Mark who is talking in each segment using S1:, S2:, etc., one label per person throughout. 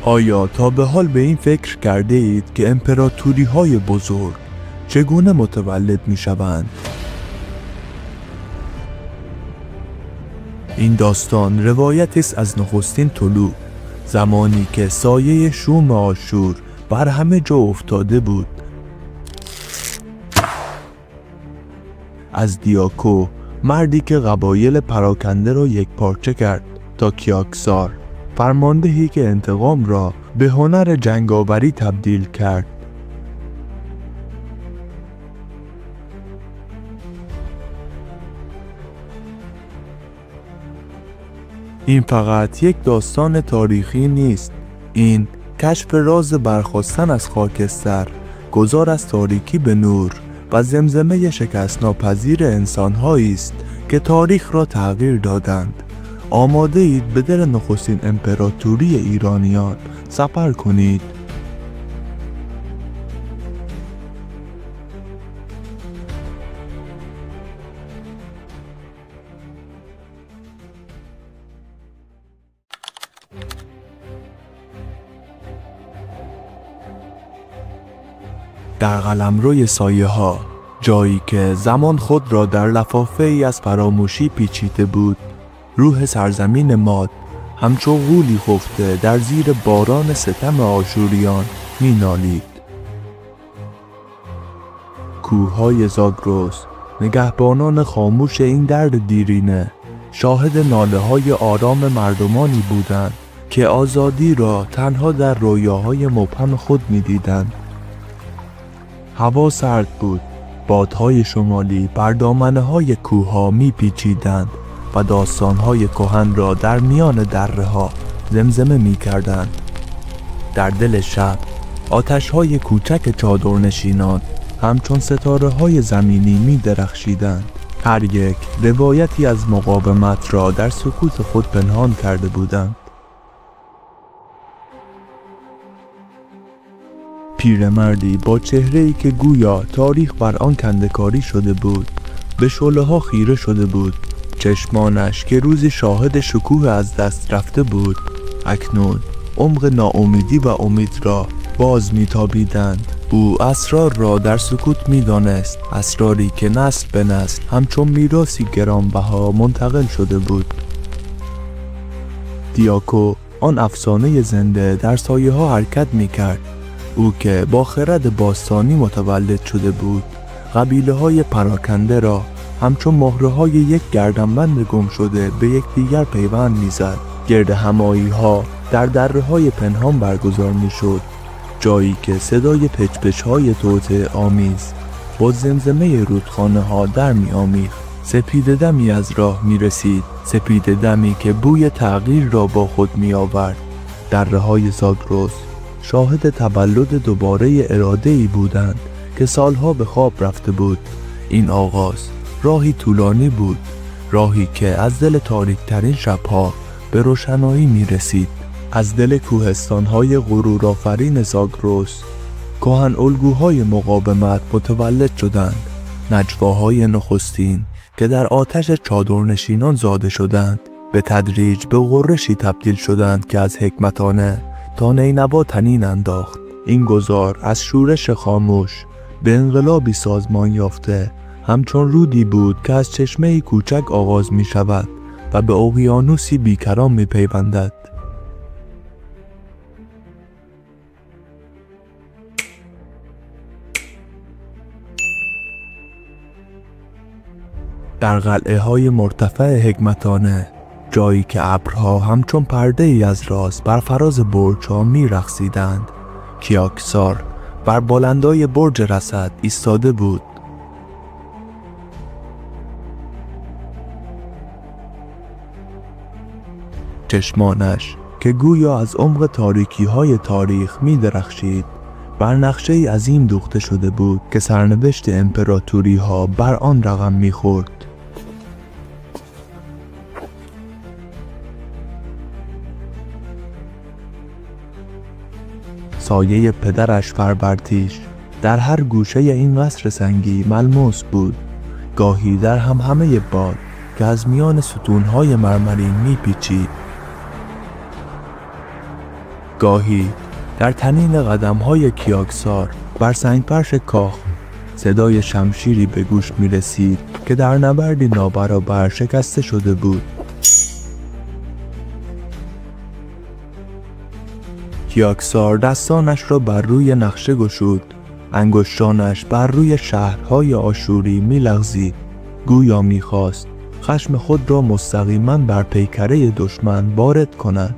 S1: آیا تا به حال به این فکر کرده اید که امپراتوری های بزرگ چگونه متولد می شوند؟ این داستان روایتی است از نخستین طلوع، زمانی که سایه شوم آشور بر همه جا افتاده بود. از دیاکو، مردی که قبایل پراکنده را یک پارچه کرد، تا کیاکسار، فرماندهی که انتقام را به هنر جنگاوری تبدیل کرد. این فقط یک داستان تاریخی نیست. این کشف راز برخاستن از خاکستر، گذار از تاریکی به نور و زمزمه شکست ناپذیر انسان‌هایی است که تاریخ را تغییر دادند. آماده اید به دل نخستین امپراتوری ایرانیان سفر کنید؟ در قلمروی سایه ها، جایی که زمان خود را در لفافه ای از فراموشی پیچیده بود، روح سرزمین ماد همچون غولی خفته در زیر باران ستم آشوریان می نالید. کوههای زاگرس، نگهبانان خاموش این درد دیرینه، شاهد ناله های آرام مردمانی بودند که آزادی را تنها در رویاهای مبهم خود می دیدند. هوا سرد بود، بادهای شمالی بر دامنه‌های کوه‌ها می‌پیچیدند و داستان‌های کهن را در میان دره‌ها زمزمه می‌کردند. در دل شب، آتش‌های کوچک چادرنشینان همچون ستاره‌های زمینی می‌درخشیدند. هر یک روایتی از مقاومت را در سکوت خود پنهان کرده بودند. پیرمردی با چهره‌ای که گویا تاریخ بر آن کنده‌کاری شده بود، به شعله‌ها خیره شده بود. چشمانش که روزی شاهد شکوه از دست رفته بود، اکنون عمق ناامیدی و امید را باز می‌تابیدند. او اسرار را در سکوت می‌دانست، اسراری که نسل به نسل همچون میراثی گرانبها منتقل شده بود. دیاکو، آن افسانه زنده، در سایه‌ها حرکت می‌کرد. او که با خرد باستانی متولد شده بود، قبیله‌های پراکنده را همچون مهره‌های یک گردنبند گم شده به یکدیگر پیوند می‌زد. گرد همایی‌ها در دره‌های پنهان برگزار می‌شد، جایی که صدای پچ‌پچ‌های طوطی آمیز با زمزمه رودخانه‌ها در می‌آمیخت. سپید دمی از راه می‌رسید، سپید دمی که بوی تغییر را با خود می‌آورد. دره‌های زاگرس شاهد تولد دوباره اراده‌ای بودند که سالها به خواب رفته بود. این آغاز راهی طولانی بود، راهی که از دل تاریک‌ترین شب‌ها به روشنایی می‌رسید. از دل کوهستان‌های غرورآفرین زاگرس کهن الگوهای مقاومت متولد شدند، نجواهای نخستین که در آتش چادرنشینان زاده شدند، به تدریج به غرشی تبدیل شدند که از حکمتانه تا نینوا تنین انداخت. این گذار از شورش خاموش به انقلابی سازمان یافته همچون رودی بود که از چشمه‌ای کوچک آغاز می شود و به اقیانوسی بیکران می پیوندد. در قلعه های مرتفع حکمتانه، جایی که ابرها همچون پرده ای از راز بر فراز برج‌ها می رقصیدند، کیاکسار بر بالندای برج رصد ایستاده بود. چشمانش که گویا از عمق تاریکی های تاریخ می درخشید، بر نقشه ای عظیم دوخته شده بود که سرنوشت امپراتوری ها بر آن رقم می خورد. سایه پدرش فربرتیش در هر گوشه این قصر سنگی ملموس بود، گاهی در همهمه باد که از میان ستونهای مرمرین میپیچید، گاهی در تنین قدم‌های کیاکسار بر سنگفرش کاخ صدای شمشیری به گوش می رسید که در نبردی نابرابر شکسته شده بود. کیاکسار دستانش را بر روی نقشه گشود، انگشتانش بر روی شهرهای آشوری می لغزید، گویا می خواست خشم خود را مستقیما بر پیکره دشمن وارد کند.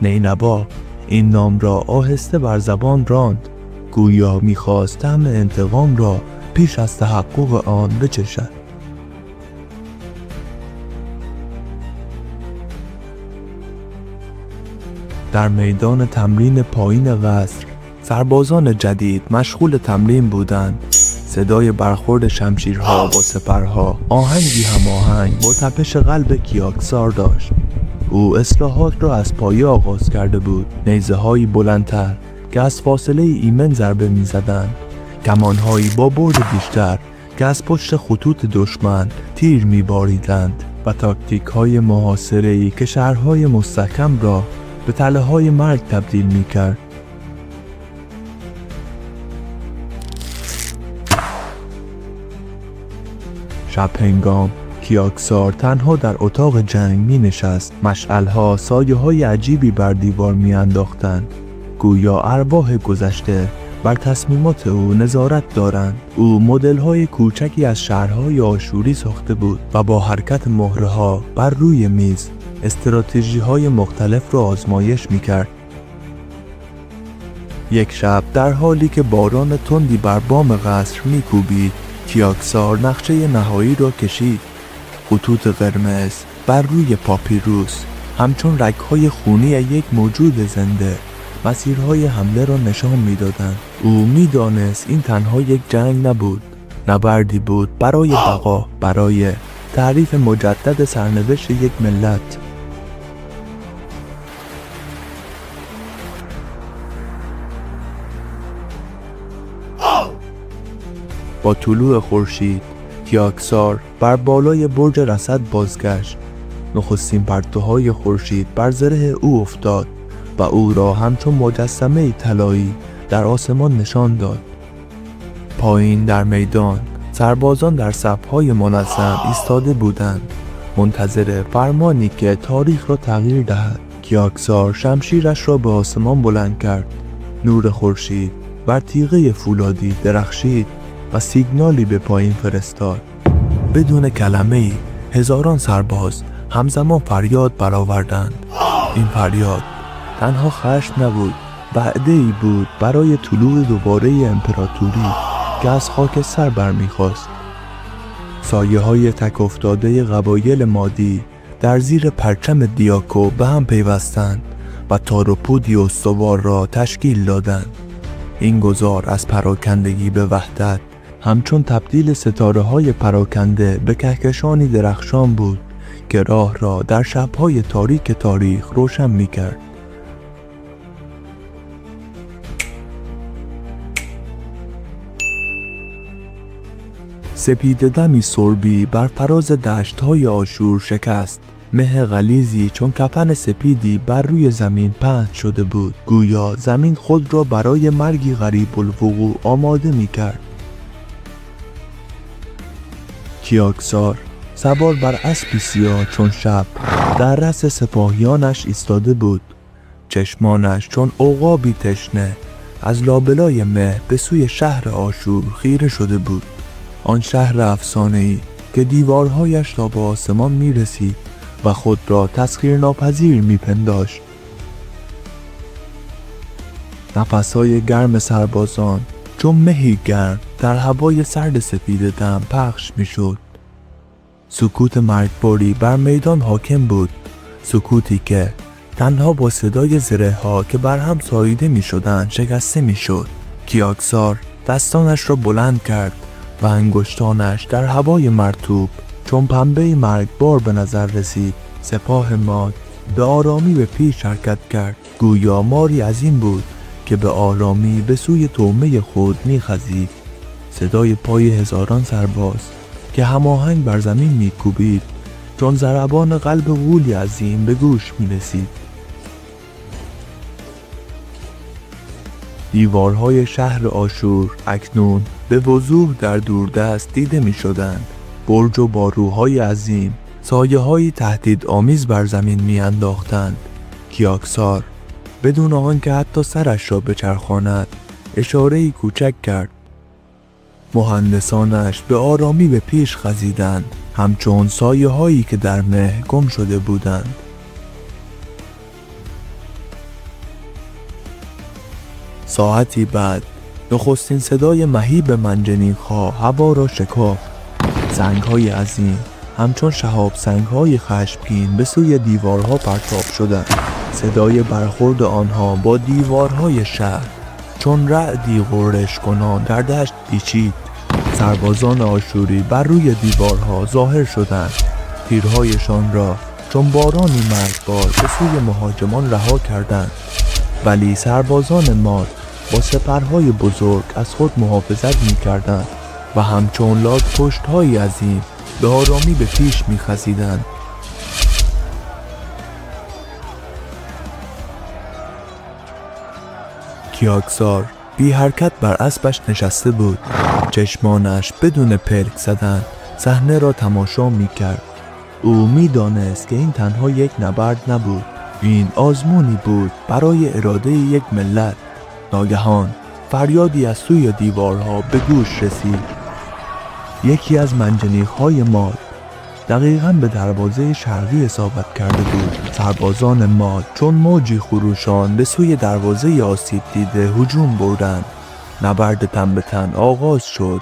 S1: نینبا این نام را آهسته بر زبان راند، گویا می خواست طعم انتقام را پیش از تحقق آن بچشد. در میدان تمرین پایین قصر سربازان جدید مشغول تمرین بودند. صدای برخورد شمشیرها با سپرها آهنگی هماهنگ با تپش قلب کیاکسار داشت. او اصلاحات را از پایه آغاز کرده بود. نیزه‌هایی بلندتر که از فاصله ایمن ضربه می‌زدند، کمان‌هایی با برد بیشتر که از پشت خطوط دشمن تیر می‌باریدند و تاکتیک‌های محاصره‌ای که شهرهای مستحکم را به تله‌های مرگ تبدیل می‌کرد. شب هنگام کیاکسار تنها در اتاق جنگ می نشست. مشعل‌ها سایه‌های عجیبی بر دیوار می انداختند، گویا ارواح گذشته بر تصمیمات او نظارت دارند. او مدل‌های کوچکی از شهرهای آشوری ساخته بود و با حرکت مهره‌ها بر روی میز استراتژی‌های مختلف را آزمایش می کرد. یک شب در حالی که باران تندی بر بام قصر می کوبید، کیاکسار نقشه نهایی را کشید. خطوط قرمز بر روی پاپیروس همچون رگ‌های خونی یک موجود زنده مسیرهای حمله را نشان می‌دادند. او می‌دانست این تنها یک جنگ نبود، نبردی بود برای بقا، برای تعریف مجدد سرنوشت یک ملت. با طلوع خورشید کیاکسار بر بالای برج رصد بازگشت. نخستین پرتوهای خورشید بر زره او افتاد و او را همچون مجسمه طلایی در آسمان نشان داد. پایین در میدان سربازان در صف‌های منظم ایستاده بودند، منتظر فرمانی که تاریخ را تغییر دهد. کیاکسار شمشیرش را به آسمان بلند کرد. نور خورشید بر تیغه فولادی درخشید و سیگنالی به پایین فرستاد. بدون کلمه‌ای هزاران سرباز همزمان فریاد برآوردند. این فریاد تنها خشم نبود، وعده‌ای بود برای طلوع دوباره امپراتوری که از خاکستر برمیخواست. سایه‌های تک افتاده قبایل مادی در زیر پرچم دیاکو به هم پیوستند و تار و پودی استوار را تشکیل دادند. این گذار از پراکندگی به وحدت همچون تبدیل ستاره‌های پراکنده به کهکشانی درخشان بود که راه را در شب‌های تاریک تاریخ روشن می‌کرد. سپیده دمی سربی بر فراز دشت‌های آشور شکست. مه غلیظی چون کفن سپیدی بر روی زمین پهن شده بود، گویا زمین خود را برای مرگی غریب الوقوع آماده می‌کرد. کیاکسار سوار بر اسبی سیاه چون شب در رأس سپاهیانش ایستاده بود. چشمانش چون عقابی تشنه از لابلای مه به سوی شهر آشور خیره شده بود. آن شهر افسانه‌ای که دیوارهایش تا به آسمان می رسید و خود را تسخیرناپذیر می پنداشت. نفسهای گرم سربازان چون مهی گرم در هوای سرد سپید دم پخش می شد. سکوت مرگباری بر میدان حاکم بود، سکوتی که تنها با صدای زره ها که بر هم ساییده می شدند شکسته می شد. کیاکسار دستانش را بلند کرد و انگشتانش در هوای مرطوب چون پنبه مرگبار به نظر رسید. سپاه ماد به آرامی به پیش حرکت کرد، گویا ماری عظیم بود که به آرامی به سوی طعمه خود می‌خزید. صدای پای هزاران سرباز که هماهنگ بر زمین می‌کوبید چون ضربان قلب غولی عظیم به گوش می‌رسید. دیوارهای شهر آشور اکنون به وضوح در دوردست دیده می شدند. برج و باروهای عظیم سایه‌های تهدیدآمیز بر زمین می انداختند. کیاکسار بدون آنکه حتی سرش را بچرخاند اشاره‌ای کوچک کرد. مهندسانش به آرامی به پیش خزیدند، همچون سایه‌هایی که در مه گم شده بودند. ساعتی بعد نخستین صدای مهیب منجنیق‌ها هوا را شکافت. سنگ‌های عظیم همچون شهاب سنگ‌های خشمگین به سوی دیوارها پرتاب شدند. صدای برخورد آنها با دیوارهای شهر چون رعدی غرش کنان در دشت پیچید. سربازان آشوری بر روی دیوارها ظاهر شدند. تیرهایشان را چون بارانی مرگبار به سوی مهاجمان رها کردند، ولی سربازان ماد با سپرهای بزرگ از خود محافظت می‌کردند و همچون لاک‌پشت‌های عظیم به آرامی به پیش می‌خزیدند. کیاکسار بی حرکت بر اسبش نشسته بود. چشمانش بدون پلک زدن صحنه را تماشا می‌کرد. او می‌دانست که این تنها یک نبرد نبود، این آزمونی بود برای اراده یک ملت. ناگهان فریادی از سوی دیوارها به گوش رسید. یکی از منجنیق‌های ماد دقیقاً به دروازه شرقی اصابت کرده بود. سربازان ماد چون موجی خروشان به سوی دروازه آسیب دیده هجوم بردند. نبرد تن به تن آغاز شد.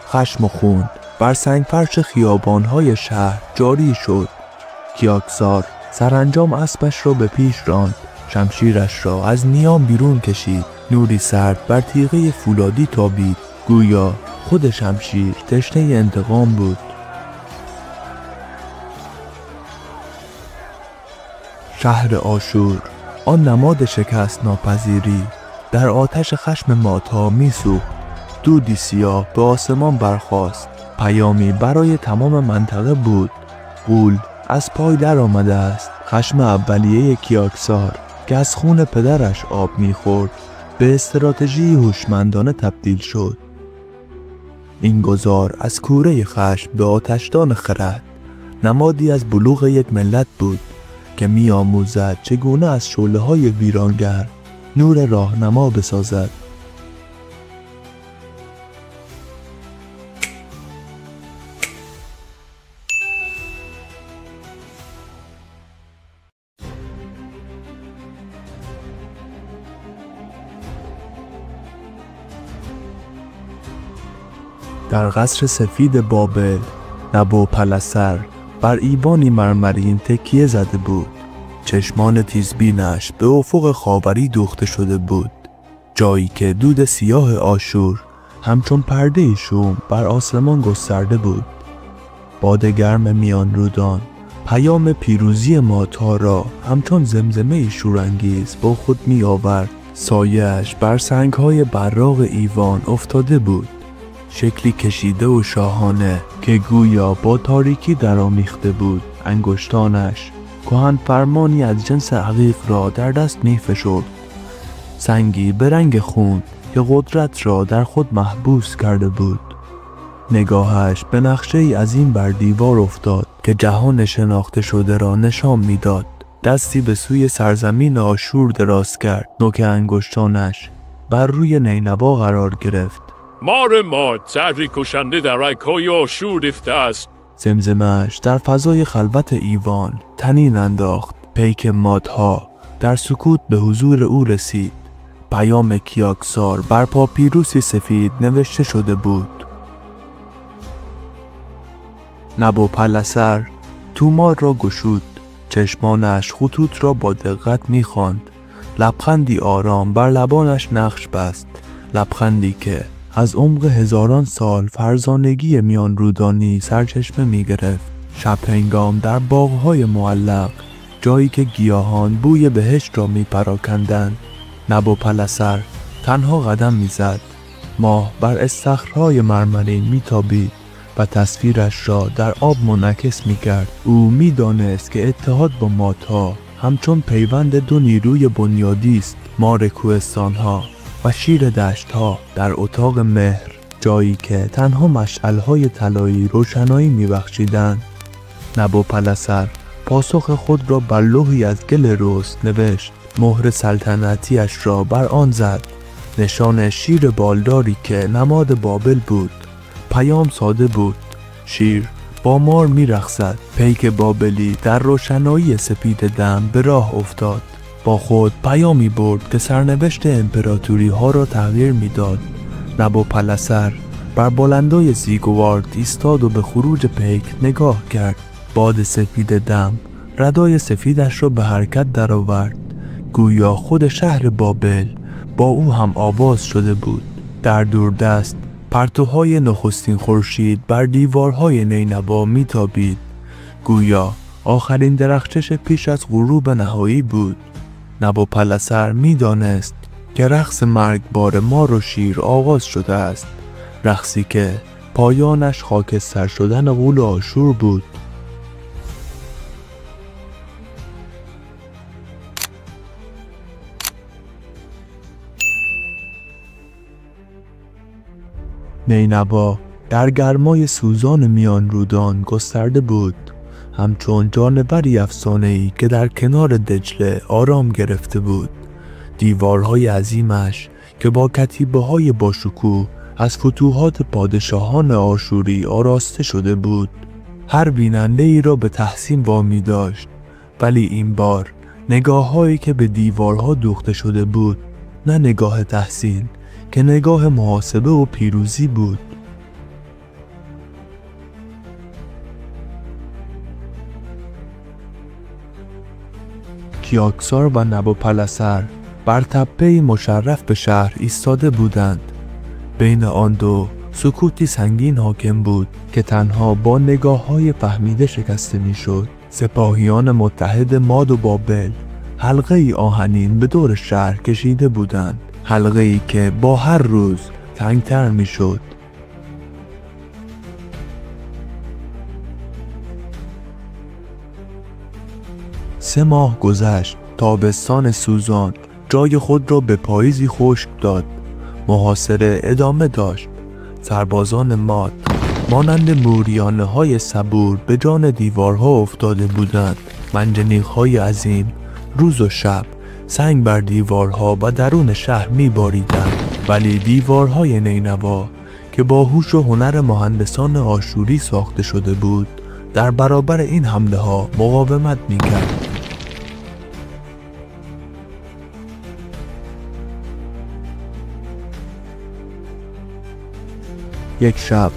S1: خشم و خون بر سنگفرش خیابان‌های شهر جاری شد. کیاکسار سرانجام اسبش را به پیش راند. شمشیرش را از نیام بیرون کشید. نوری سرد بر تیغه فولادی تابید. گویا خود شمشیر تشنه انتقام بود. شهر آشور، آن نماد شکست ناپذیری، در آتش خشم مادها می‌سوخت. دودی سیاه به آسمان برخاست. پیامی برای تمام منطقه بود. غول از پای در آمده است. خشم اولیه کیاکسار که از خون پدرش آب می‌خورد به استراتژی هوشمندانه تبدیل شد. این گذار از کوره خشم به آتشدان خرد نمادی از بلوغ یک ملت بود که می آموزد چگونه از شعله‌های ویرانگر نور راهنما بسازد. در قصر سفید بابل، نبوپلسر بر ایوانی مرمرین تکیه زده بود. چشمان تیزبینش به افق خاوری دوخته شده بود، جایی که دود سیاه آشور همچون پرده شوم بر آسمان گسترده بود. باد گرم میان رودان پیام پیروزی مادها را همچون زمزمه شورانگیز با خود می آورد. سایه‌اش بر سنگ‌های براق ایوان افتاده بود، شکلی کشیده و شاهانه که گویا با تاریکی درآمیخته بود. انگشتانش کهن فرمانی از جنس عقیق را در دست می فشرد، سنگی به رنگ خون که قدرت را در خود محبوس کرده بود. نگاهش به نقشه عظیم بر دیوار افتاد که جهان شناخته شده را نشان میداد. دستی به سوی سرزمین آشور دراز کرد. نوک انگشتانش بر روی نینوا قرار گرفت.
S2: مار ماد سری کشنده در رگ‌های آشور ریخته است.
S1: زمزمه‌اش در فضای خلوت ایوان طنین انداخت. پیک مادها در سکوت به حضور او رسید. پیام کیاکسار بر پاپیروسی سفید نوشته شده بود. نبوپلسر تومار را گشود. چشمانش خطوط را با دقت می‌خواند. لبخندی آرام بر لبانش نقش بست، لبخندی که از عمق هزاران سال فرزانگی میان رودانی سرچشمه می گرفت. شب هنگام در باغ‌های معلق، جایی که گیاهان بوی بهشت را می پراکندند، نبوپلسر تنها قدم می زد. ماه بر استخرهای مرمرین می تابید و تصویرش را در آب منعکس می کرد. او می دانست که اتحاد با مادها همچون پیوند دو نیروی بنیادی است. مار کوهستان‌ها و شیر دشت‌ها در اتاق مهر، جایی که تنها مشعل‌های طلایی روشنایی می‌بخشیدند. نبوپلسر پاسخ خود را بر لوحی از گل رست نوشت، مهر سلطنتیش را بر آن زد، نشان شیر بالداری که نماد بابل بود. پیام ساده بود: شیر با مار می‌رقصد. پیک بابلی در روشنایی سپید دم به راه افتاد. با خود پیامی برد که سرنوشت امپراتوری ها را تغییر میداد. نبوپلسر بر بلندای زیگوارد ایستاد و به خروج پیک نگاه کرد. باد سفید دم ردای سفیدش را به حرکت درآورد، گویا خود شهر بابل با او هم آواز شده بود. در دوردست پرتوهای نخستین خورشید بر دیوارهای نینوا میتابید، گویا آخرین درخشش پیش از غروب نهایی بود. نبوپلسر میدانست که رقص مرگبار مار و شیر آغاز شده است، رقصی که پایانش خاکستر شدن غول آشور بود. نینوا در گرمای سوزان میان رودان گسترده بود، همچون جانوری افسانه‌ای که در کنار دجله آرام گرفته بود. دیوارهای عظیمش که با کتیبه‌های باشکوه از فتوحات پادشاهان آشوری آراسته شده بود، هر بیننده‌ای را به تحسین وامی داشت. ولی این بار نگاه‌هایی که به دیوارها دوخته شده بود، نه نگاه تحسین که نگاه محاسبه و پیروزی بود. کیاکسار و نبوپلسر بر تپه‌ای مشرف به شهر ایستاده بودند. بین آن دو سکوتی سنگین حاکم بود که تنها با نگاه‌های فهمیده شکسته می‌شد. سپاهیان متحد ماد و بابل حلقه‌ای آهنین به دور شهر کشیده بودند، حلقه‌ای که با هر روز تنگتر می‌شد. سه ماه گذشت. تابستان سوزان جای خود را به پاییزی خشک داد. محاصره ادامه داشت. سربازان ماد مانند موریانه‌های صبور به جان دیوارها افتاده بودند. منجنیق‌های عظیم روز و شب سنگ بر دیوارها و درون شهر می‌باریدند، ولی دیوارهای نینوا که با هوش و هنر مهندسان آشوری ساخته شده بود، در برابر این حمله‌ها مقاومت می‌کرد. یک شب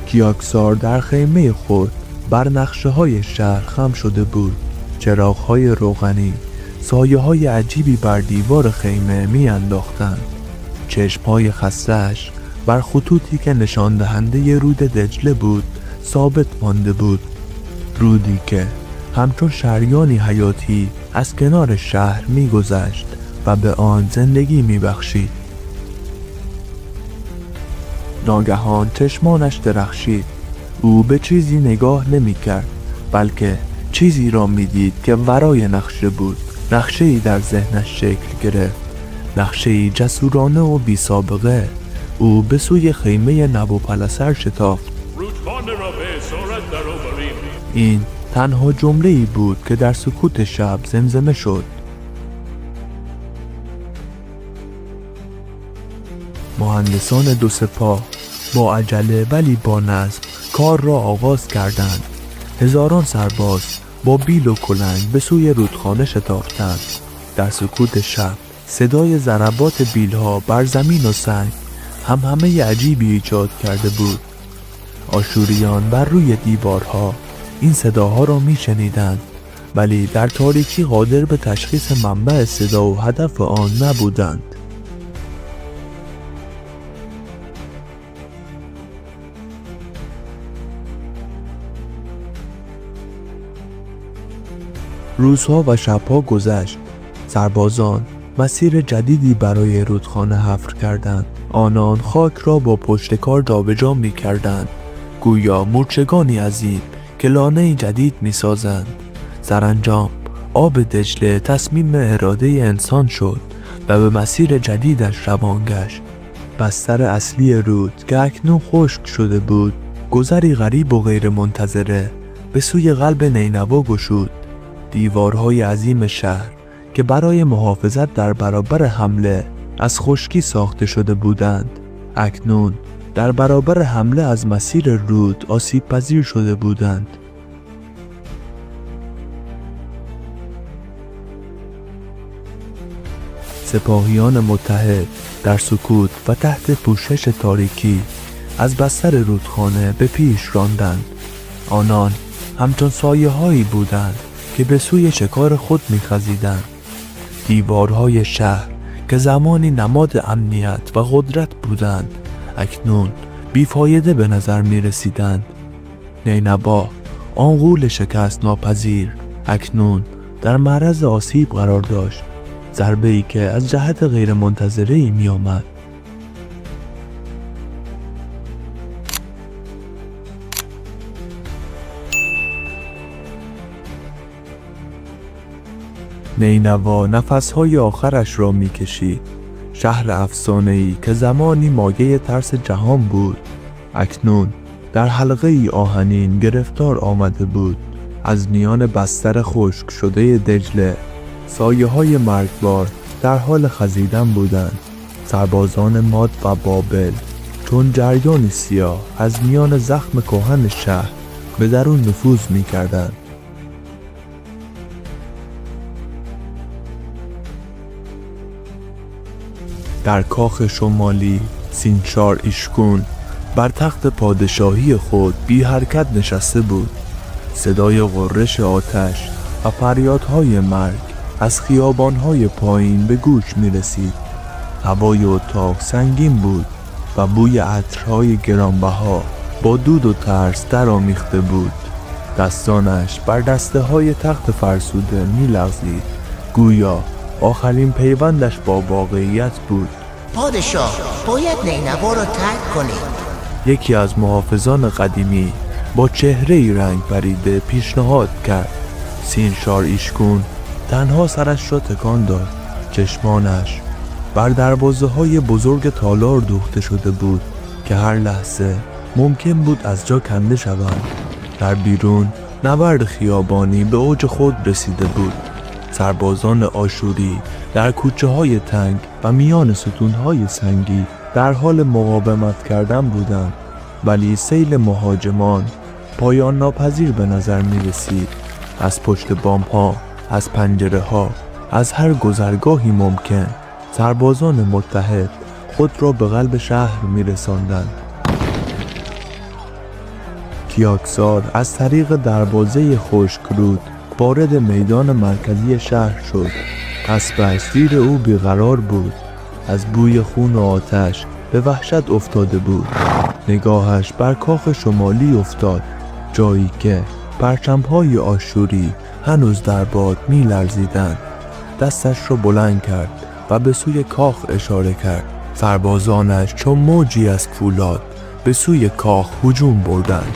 S1: کیاکسار در خیمه خود بر نقشه‌های شهر خم شده بود. چراغ‌های روغنی سایه‌های عجیبی بر دیوار خیمه می‌انداختند. چشم‌های خسته‌اش بر خطوطی که نشان دهنده رود دجله بود ثابت مانده بود، رودی که همچون شریانی حیاتی از کنار شهر می‌گذشت و به آن زندگی می‌بخشید. ناگهان چشمانش درخشید. او به چیزی نگاه نمی‌کرد، بلکه چیزی را می‌دید که ورای نقشه بود. نقشه‌ای در ذهنش شکل گرفت، نقشه‌ای جسورانه و بی سابقه. او به سوی خیمه نبوپلسر شتافت.
S2: رودخانه را به سرعت درآوریم.
S1: این تنها جمله‌ای بود که در سکوت شب زمزمه شد. مهندسان دو سپاه با عجله ولی با نظم کار را آغاز کردند. هزاران سرباز با بیل و کلنگ به سوی رودخانه شتافتند. در سکوت شب صدای ضربات بیلها بر زمین و سنگ همهمه عجیبی ایجاد کرده بود. آشوریان بر روی دیوارها این صداها را می شنیدند، ولی در تاریکی قادر به تشخیص منبع صدا و هدف آن نبودند. روزها و شبها گذشت. سربازان مسیر جدیدی برای رودخانه حفر کردند. آنان خاک را با پشتکار جابجا می‌کردند، گویا مورچگانی عظیم که لانه‌ای جدید می‌سازند. سرانجام آب دجله تصمیم اراده انسان شد و به مسیر جدیدش روان گشت. بستر اصلی رود که اکنون خشک شده بود، گذری غریب و غیر منتظره به سوی قلب نینوا گشود. دیوارهای عظیم شهر که برای محافظت در برابر حمله از خشکی ساخته شده بودند، اکنون در برابر حمله از مسیر رود آسیب پذیر شده بودند. سپاهیان متحد در سکوت و تحت پوشش تاریکی از بستر رودخانه به پیش راندند. آنان همچون سایه هایی بودند که به سوی شکار خود می‌خزیدند. دیوارهای شهر که زمانی نماد امنیت و قدرت بودند، اکنون بیفایده به نظر می رسیدند. نینوا، آن غول شکست ناپذیر، اکنون در معرض آسیب قرار داشت. ضربه‌ای که از جهت غیر منتظره‌ای می آمد. نینوا نفسهای آخرش را می کشید. شهر افسانه‌ای که زمانی مایه ترس جهان بود، اکنون در حلقه‌ای آهنین گرفتار آمده بود. از میان بستر خشک شده دجله، سایه‌های مرگبار در حال خزیدن بودند. سربازان ماد و بابل چون جریانی سیاه از میان زخم کهن شهر به درون نفوذ می‌کردند. در کاخ شمالی، سینچار ایشکون بر تخت پادشاهی خود بی حرکت نشسته بود. صدای غرش آتش و فریادهای مرگ از خیابانهای پایین به گوش می رسید. هوای اتاق سنگین بود و بوی عطرهای گرانبها با دود و ترس در آمیخته بود. دستانش بر دسته های تخت فرسوده می لغزید، گویا آخرین پیوندش با واقعیت بود.
S3: پادشاه، باید نینوا را ترک کنید.
S1: یکی از محافظان قدیمی با چهره‌ای رنگ بریده پیشنهاد کرد. سینچار ایشکون تنها سرش را تکان داد. چشمانش بر دروازه‌های بزرگ تالار دوخته شده بود که هر لحظه ممکن بود از جا کنده شوند. در بیرون نبرد خیابانی به اوج خود رسیده بود. سربازان آشوری در کوچه‌های تنگ و میان ستون‌های سنگی در حال مقاومت کردن بودند، ولی سیل مهاجمان پایان ناپذیر به نظر می رسید. از پشت بام‌ها، از پنجره‌ها، از هر گذرگاهی ممکن سربازان متحد خود را به قلب شهر می رساندند. کیاکسار از طریق دروازه خشکرود وارد میدان مرکزی شهر شد. اسبش زیر او بیقرار بود. از بوی خون و آتش به وحشت افتاده بود. نگاهش بر کاخ شمالی افتاد، جایی که پرچم‌های آشوری هنوز در باد می لرزیدند. دستش را بلند کرد و به سوی کاخ اشاره کرد. سربازانش چون موجی از فولاد به سوی کاخ هجوم بردند.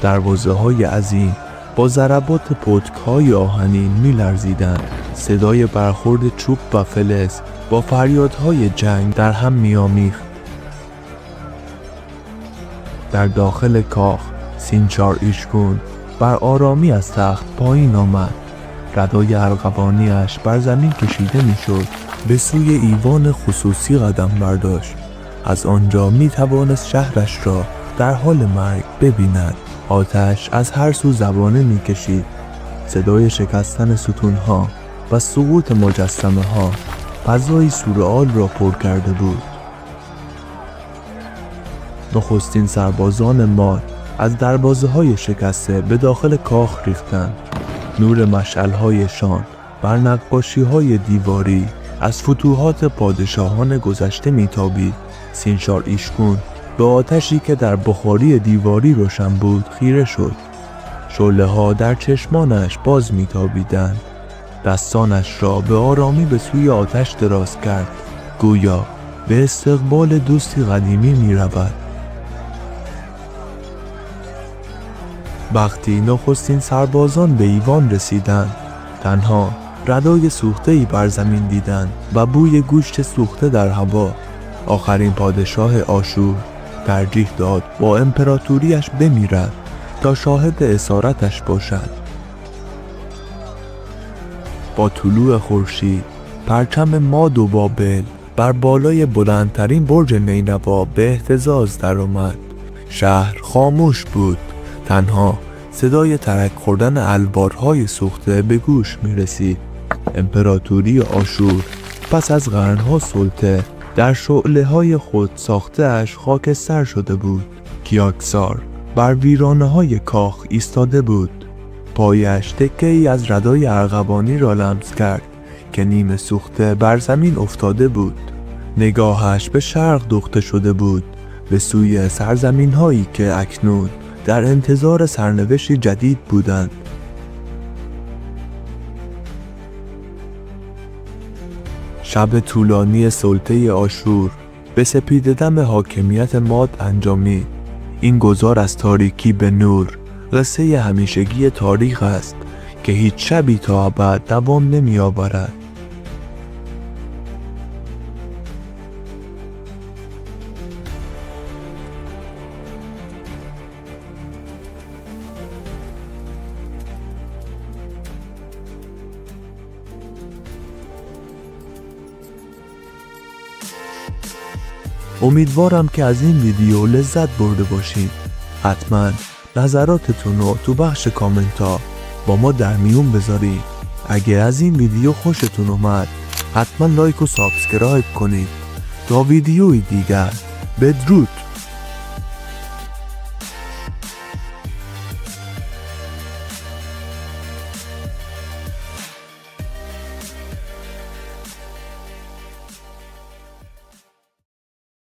S1: دروازه‌های عظیم با ضربات پتک‌های آهنین می لرزیدند. صدای برخورد چوب و فلز با فریادهای جنگ در هم می آمیخت. در داخل کاخ، سینچار ایشکون بر آرامی از تخت پایین آمد. ردای ارغوانی‌اش بر زمین کشیده می شد. به سوی ایوان خصوصی قدم برداشت. از آنجا می توانست شهرش را در حال مرگ ببیند. آتش از هر سو زبانه می کشید. صدای شکستن ستونها و سقوط مجسمه ها فضای سورئال را پر کرده بود. نخستین سربازان ماد از دروازه های شکسته به داخل کاخ ریختند. نور مشعل‌هایشان بر نقاشی‌های دیواری از فتوحات پادشاهان گذشته میتابید. سینچار ایشکون به آتشی که در بخاری دیواری روشن بود خیره شد. شعله‌ها در چشمانش باز میتابیدند. دستانش را به آرامی به سوی آتش دراز کرد، گویا به استقبال دوستی قدیمی میرود. وقتی نخستین سربازان به ایوان رسیدند، تنها ردای سوخته‌ای بر زمین دیدند و بوی گوشت سوخته در هوا. آخرین پادشاه آشور ترجیح داد با امپراتوریش بمیرد تا شاهد اسارتش باشد. با طلوع خورشید پرچم ماد و بابل بر بالای بلندترین برج نینوا به اهتزاز درآمد. شهر خاموش بود، تنها صدای ترک خوردن الوارهای سوخته به گوش می رسید. امپراتوری آشور پس از قرنها سلطه در شعله‌های خود ساخته اش خاکستر شده بود. کیاکسار بر ویرانه‌های کاخ ایستاده بود. پایش تکه‌ای از ردای ارغوانی را لمس کرد که نیمه سوخته بر زمین افتاده بود. نگاهش به شرق دوخته شده بود، به سوی سرزمین‌هایی که اکنون در انتظار سرنوشتی جدید بودند. شب طولانی سلطه آشور به سپیددم حاکمیت ماد انجامید. این گذار از تاریکی به نور قصه همیشگی تاریخ است که هیچ شبی تا ابد دوام نمی آورد. امیدوارم که از این ویدیو لذت برده باشید. حتما نظراتتون رو تو بخش کامنت ها با ما در میون بذارید. اگه از این ویدیو خوشتون اومد حتما لایک و سابسکرایب کنید. تا ویدیوی دیگر، بدرود.